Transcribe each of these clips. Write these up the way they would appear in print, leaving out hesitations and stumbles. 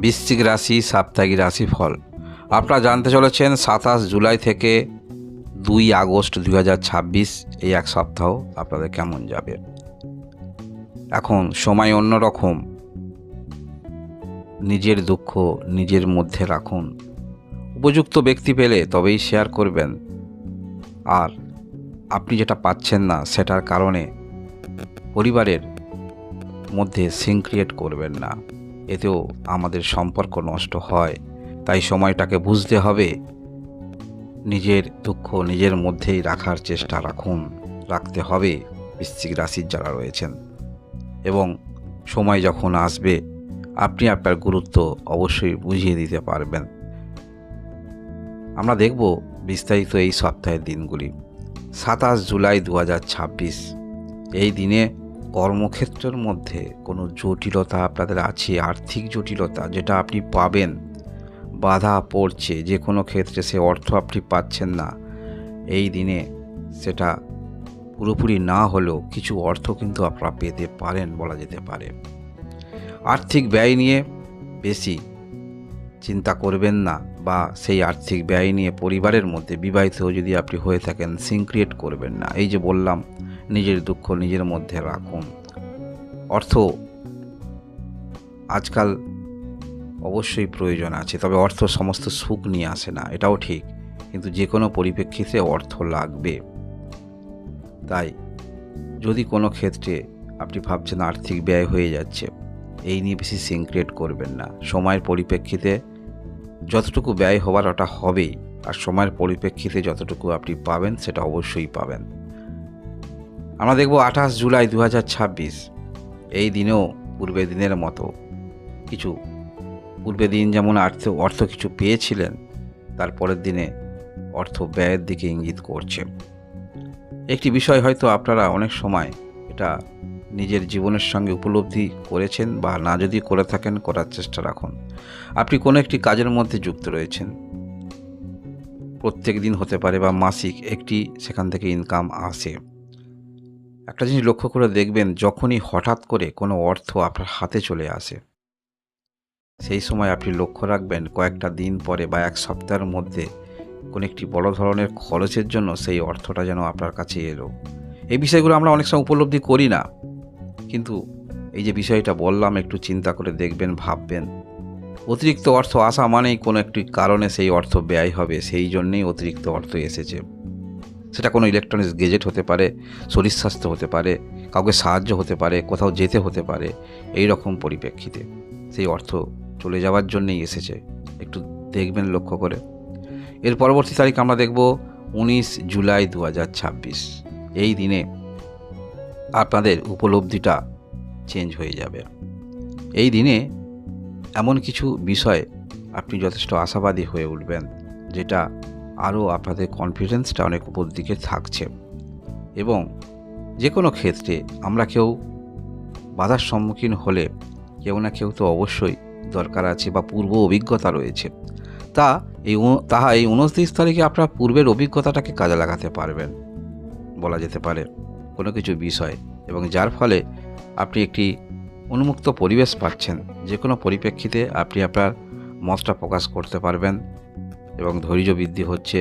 বৃশ্চিক রাশি সাপ্তাহিক রাশিফল আপনারা জানতে চলেছেন 27 জুলাই থেকে 2 আগস্ট 2026 এই এক সপ্তাহ আপনাদের কেমন যাবে। এখন সময় অন্যরকম। নিজের দুঃখ নিজের মধ্যে রাখুন, উপযুক্ত ব্যক্তি পেলে তবেই শেয়ার করবেন। আর আপনি যেটা পাচ্ছেন না সেটার কারণে পরিবারের মধ্যে সিন ক্রিয়েট করবেন না, এতেও আমাদের সম্পর্ক নষ্ট হয়। তাই সময়টাকে বুঝতে হবে, নিজের দুঃখ নিজের মধ্যেই রাখার চেষ্টা রাখতে হবে বৃশ্চিক রাশির যারা রয়েছেন। এবং সময় যখন আসবে আপনি আপনার গুরুত্ব অবশ্যই বুঝিয়ে দিতে পারবেন। আমরা দেখব বিস্তারিত এই সপ্তাহের দিনগুলি। 27 জুলাই 2026 এই দিনে কর্মক্ষেত্রের মধ্যে কোনো জটিলতা আপনাদের আছে, আর্থিক জটিলতা যেটা আপনি পাবেন, বাধা পড়ছে যে কোনো ক্ষেত্রে, সে অর্থ আপনি পাচ্ছেন না। এই দিনে সেটা পুরোপুরি না হলেও কিছু অর্থ কিন্তু আপনারা পেতে পারেন বলা যেতে পারে। আর্থিক ব্যয় নিয়ে বেশি চিন্তা করবেন না, বা সেই আর্থিক ব্যয় নিয়ে পরিবারের মধ্যে বিবাহিত যদি আপনি হয়ে থাকেন সিন ক্রিয়েট করবেন না। এই যে বললাম, নিজের দুঃখ নিজের মধ্যে রাখুন। অর্থ আজকাল অবশ্যই প্রয়োজন আছে, তবে অর্থ সমস্ত সুখ নিয়ে আসে না, এটাও ঠিক। কিন্তু যে কোনো পরিপ্রেক্ষিতে অর্থ লাগবে। তাই যদি কোনো ক্ষেত্রে আপনি ভাবছেন আর্থিক ব্যয় হয়ে যাচ্ছে, এই নিয়ে বেশি সিন ক্রিয়েট করবেন না। সময়ের পরিপ্রেক্ষিতে যতটুকু ব্যয় হবার ওটা হবেই, আর সময়ের পরিপ্রেক্ষিতে যতটুকু আপনি পাবেন সেটা অবশ্যই পাবেন। আমরা দেখব 28 জুলাই 2026 এই দিনেও পূর্বের দিনের মতো কিছু, পূর্বের দিন যেমন অর্থ কিছু পেয়েছিলেন, তারপরের দিনে অর্থ ব্যয়ের দিকে ইঙ্গিত করছে। একটি বিষয় হয়তো আপনারা অনেক সময় এটা নিজের জীবনের সঙ্গে উপলব্ধি করেছেন, বা না যদি করে থাকেন করার চেষ্টা রাখুন। আপনি কোনো একটি কাজের মধ্যে যুক্ত রয়েছেন, প্রত্যেক দিন হতে পারে বা মাসিক একটি সেখান থেকে ইনকাম আসে। একটা জিনিস লক্ষ্য করে দেখবেন, যখনই হঠাৎ করে কোনো অর্থ আপনার হাতে চলে আসে, সেই সময় আপনি লক্ষ্য রাখবেন কয়েকটা দিন পরে বা এক সপ্তাহের মধ্যে কোনো একটি বড় ধরনের খরচের জন্য সেই অর্থটা যেন আপনার কাছে এলো। এই বিষয়গুলো আমরা অনেক সময় উপলব্ধি করি না, কিন্তু এই যে বিষয়টা বললাম একটু চিন্তা করে দেখবেন, ভাববেন। অতিরিক্ত অর্থ আসা মানেই কোনো একটি কারণে সেই অর্থ ব্যয় হবে, সেই জন্যেই অতিরিক্ত অর্থ এসেছে। সেটা কোনো ইলেকট্রনিক্স গেজেট হতে পারে, শরীর স্বাস্থ্য হতে পারে, কাউকে সাহায্য হতে পারে, কোথাও যেতে হতে পারে। এই রকম পরিপ্রেক্ষিতে সেই অর্থ চলে যাওয়ার জন্যই এসেছে, একটু দেখবেন লক্ষ্য করে। এর পরবর্তী তারিখ আমরা দেখব 19 জুলাই 2026 এই দিনে আপনাদের উপলব্ধিটা চেঞ্জ হয়ে যাবে। এই দিনে এমন কিছু বিষয় আপনি যথেষ্ট আশাবাদী হয়ে উঠবেন, যেটা আরও আপনাদের কনফিডেন্সটা অনেক উপর দিকে থাকছে। এবং যে কোনো ক্ষেত্রে আমরা কেউ বাধার সম্মুখীন হলে কেউ না কেউ তো অবশ্যই দরকার আছে, বা পূর্ব অভিজ্ঞতা রয়েছে। তাহা এই 29 তারিখে আপনার পূর্বের অভিজ্ঞতাটাকে কাজে লাগাতে পারবেন বলা যেতে পারে কোনো কিছু বিষয়, এবং যার ফলে আপনি একটি উন্মুক্ত পরিবেশ পাচ্ছেন। যে কোনো পরিপ্রেক্ষিতে আপনি আপনার মতটা প্রকাশ করতে পারবেন, এবং ধৈর্য বৃদ্ধি হচ্ছে।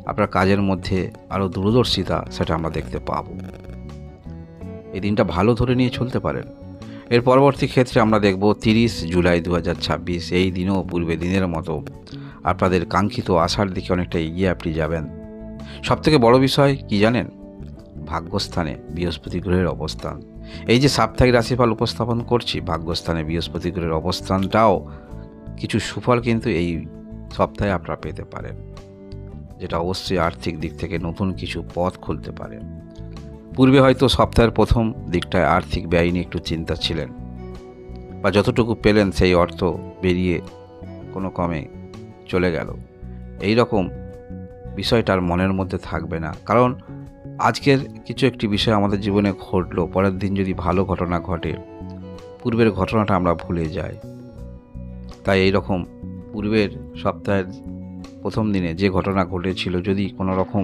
আপনার কাজের মধ্যে আরও দূরদর্শিতা সেটা আমরা দেখতে পাব। এই দিনটা ভালো ধরে নিয়ে চলতে পারেন। এর পরবর্তী ক্ষেত্রে আমরা দেখব 30 জুলাই 2026 এই দিনও পূর্বে দিনের মতো আপনাদের কাঙ্ক্ষিত আশার দিকে অনেকটা এগিয়ে আপনি যাবেন। সবথেকে বড় বিষয় কি জানেন? ভাগ্যস্থানে বৃহস্পতি গ্রহের অবস্থান। এই যে সাপ্তাহিক রাশিফল উপস্থাপন করছি, ভাগ্যস্থানে বৃহস্পতি গ্রহের অবস্থানটাও কিছু সুফল কিন্তু এই সপ্তাহে আপনারা পেতে পারেন, যেটা অবশ্যই আর্থিক দিক থেকে নতুন কিছু পথ খুলতে পারে। পূর্বে হয়তো সপ্তাহের প্রথম দিকটায় আর্থিক ব্যয় নিয়ে একটু চিন্তা ছিলেন, বা যতটুকু পেলেন সেই অর্থ বেরিয়ে কোনো কমে চলে গেল। এই রকম বিষয়টার মনের মধ্যে থাকবে না, কারণ আজকের কিছু একটি বিষয় আমাদের জীবনে ঘটলো, পরের দিন যদি ভালো ঘটনা ঘটে, পূর্বের ঘটনাটা আমরা ভুলে যাই। তাই এই রকম পূর্বের সপ্তাহের প্রথম দিনে যে ঘটনা ঘটেছিল, যদি কোনো রকম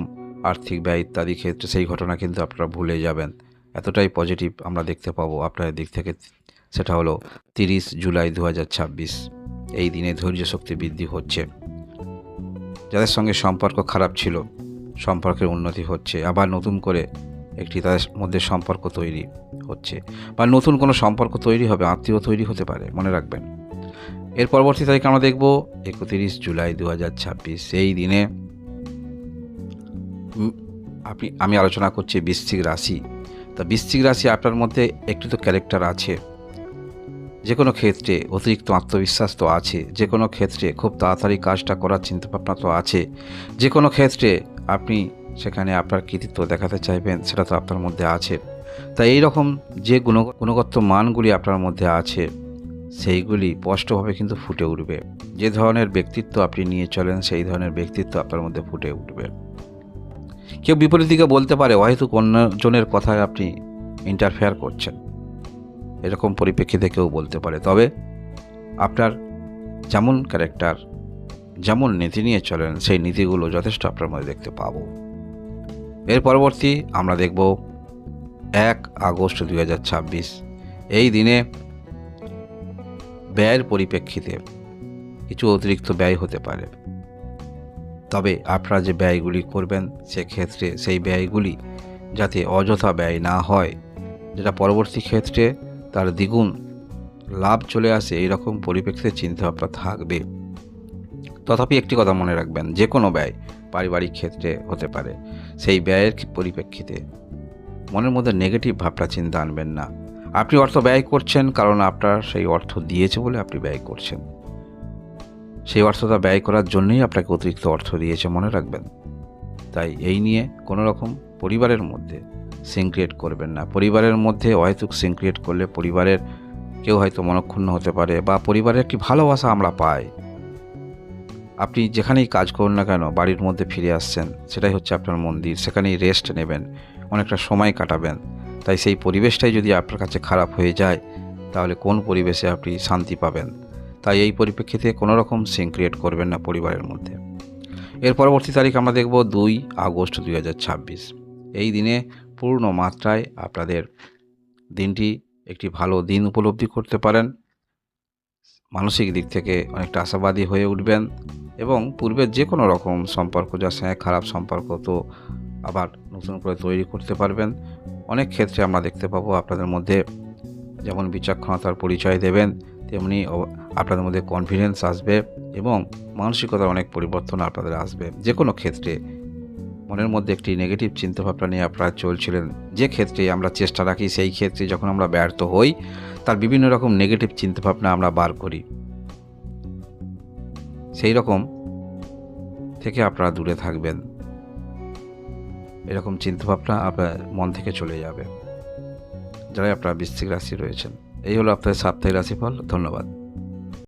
আর্থিক ব্যয় ইত্যাদি ক্ষেত্রে, সেই ঘটনা কিন্তু আপনারা ভুলে যাবেন। এতটাই পজিটিভ আমরা দেখতে পাবো আপনাদের দিক থেকে। সেটা হলো 30 জুলাই 2026। এই দিনে ধৈর্য শক্তি বৃদ্ধি হচ্ছে। যাদের সঙ্গে সম্পর্ক খারাপ ছিল সম্পর্কের উন্নতি হচ্ছে, আবার নতুন করে একটি তাদের মধ্যে সম্পর্ক তৈরি হচ্ছে, বা নতুন কোনো সম্পর্ক তৈরি হবে, আত্মীয় তৈরি হতে পারে, মনে রাখবেন। এর পরবর্তী তারিখ আমরা দেখব 31 জুলাই 2026। এই দিনে আমি আলোচনা করছি বৃশ্চিক রাশি। তা বৃশ্চিক রাশি আপনার মধ্যে একটু তো ক্যারেক্টার আছে, যে কোনো ক্ষেত্রে অতিরিক্ত আত্মবিশ্বাস তো আছে, যে কোনো ক্ষেত্রে খুব তাড়াতাড়ি কাজটা করার চিন্তাভাবনা তো আছে, যে কোনো ক্ষেত্রে আপনি সেখানে আপনার কৃতিত্ব দেখাতে চাইবেন, সেটা তো আপনার মধ্যে আছে। তাই এই রকম যে গুণগত মানগুলি আপনার মধ্যে আছে সেইগুলি স্পষ্টভাবে কিন্তু ফুটে উঠবে। যে ধরনের ব্যক্তিত্ব আপনি নিয়ে চলেন সেই ধরনের ব্যক্তিত্ব আপনার মধ্যে ফুটে উঠবে। কেউ বিপরীত দিকে বলতে পারে হয়তো অন্যজনের কথায় আপনি ইন্টারফেয়ার করছেন, এরকম পরিপ্রেক্ষিতে কেউ বলতে পারে। তবে আপনার যেমন ক্যারেক্টার, যেমন নীতি নিয়ে চলেন সেই নীতিগুলো যথেষ্ট আপনার মধ্যে দেখতে পাবো। এর পরবর্তী আমরা দেখব 1 আগস্ট 2026। এই দিনে ব্যয়ের পরিপ্রেক্ষিতে কিছু অতিরিক্ত ব্যয় হতে পারে, তবে আপনারা যে ব্যয়গুলি করবেন সেক্ষেত্রে সেই ব্যয়গুলি যাতে অযথা ব্যয় না হয়, যেটা পরবর্তী ক্ষেত্রে তার দ্বিগুণ লাভ চলে আসে, এইরকম পরিপ্রেক্ষিতে চিন্তাভাবনা থাকবে। তথাপি একটি কথা মনে রাখবেন, যে কোনো ব্যয় পারিবারিক ক্ষেত্রে হতে পারে, সেই ব্যয়ের পরিপ্রেক্ষিতে মনের মধ্যে নেগেটিভ ভাবনা চিন্তা আনবেন না। আপনি অর্থ ব্যয় করছেন কারণ আপনার সেই অর্থ দিয়েছে বলে আপনি ব্যয় করছেন, সেই অর্থটা ব্যয় করার জন্যই আপনাকে অতিরিক্ত অর্থ দিয়েছে, মনে রাখবেন। তাই এই নিয়ে কোনো রকম পরিবারের মধ্যে সিন ক্রিয়েট করবেন না। পরিবারের মধ্যে অহেতুক সিন ক্রিয়েট করলে পরিবারের কেউ হয়তো মনক্ষুণ্ণ হতে পারে, বা পরিবারের একটি ভালোবাসা আমরা পাই। আপনি যেখানেই কাজ করুন না কেন বাড়ির মধ্যে ফিরে আসছেন, সেটাই হচ্ছে আপনার মন্দির, সেখানেই রেস্ট নেবেন, অনেকটা সময় কাটাবেন। তাই সেই পরিবেশটাই যদি আপনার কাছে খারাপ হয়ে যায় তাহলে কোন পরিবেশে আপনি শান্তি পাবেন? তাই এই পরিপ্রেক্ষিতে কোনো রকম সিন ক্রিয়েট করবেন না পরিবারের মধ্যে। এর পরবর্তী তারিখ আমরা দেখব 2 আগস্ট 2026। এই দিনে পূর্ণ মাত্রায় আপনাদের দিনটি একটি ভালো দিন উপলব্ধি করতে পারেন। মানসিক দিক থেকে অনেকটা আশাবাদী হয়ে উঠবেন, এবং পূর্বের যে কোনো রকম সম্পর্ক যার সঙ্গে খারাপ সম্পর্ক তো আবার নতুন করে তৈরি করতে পারবেন। অনেক ক্ষেত্রে আমরা দেখতে পাবো আপনাদের মধ্যে যেমন বিচক্ষণতার পরিচয় দেবেন, তেমনি আপনাদের মধ্যে কনফিডেন্স আসবে এবং মানসিকতার অনেক পরিবর্তন আপনাদের আসবে। যে কোনো ক্ষেত্রে মনের মধ্যে একটি নেগেটিভ চিন্তাভাবনা নিয়ে আপনারা চলছিলেন, যে ক্ষেত্রে আমরা চেষ্টা রাখি সেই ক্ষেত্রে যখন আমরা ব্যর্থ হই তার বিভিন্ন রকম নেগেটিভ চিন্তাভাবনা আমরা বার করি, সেই রকম থেকে আপনারা দূরে থাকবেন। এরকম চিন্তাভাবনা আপনার মন থেকে চলে যাবে যারা আপনারা বৃশ্চিক রাশি রয়েছেন। এই হলো আপনাদের সাপ্তাহিক রাশিফল। ধন্যবাদ।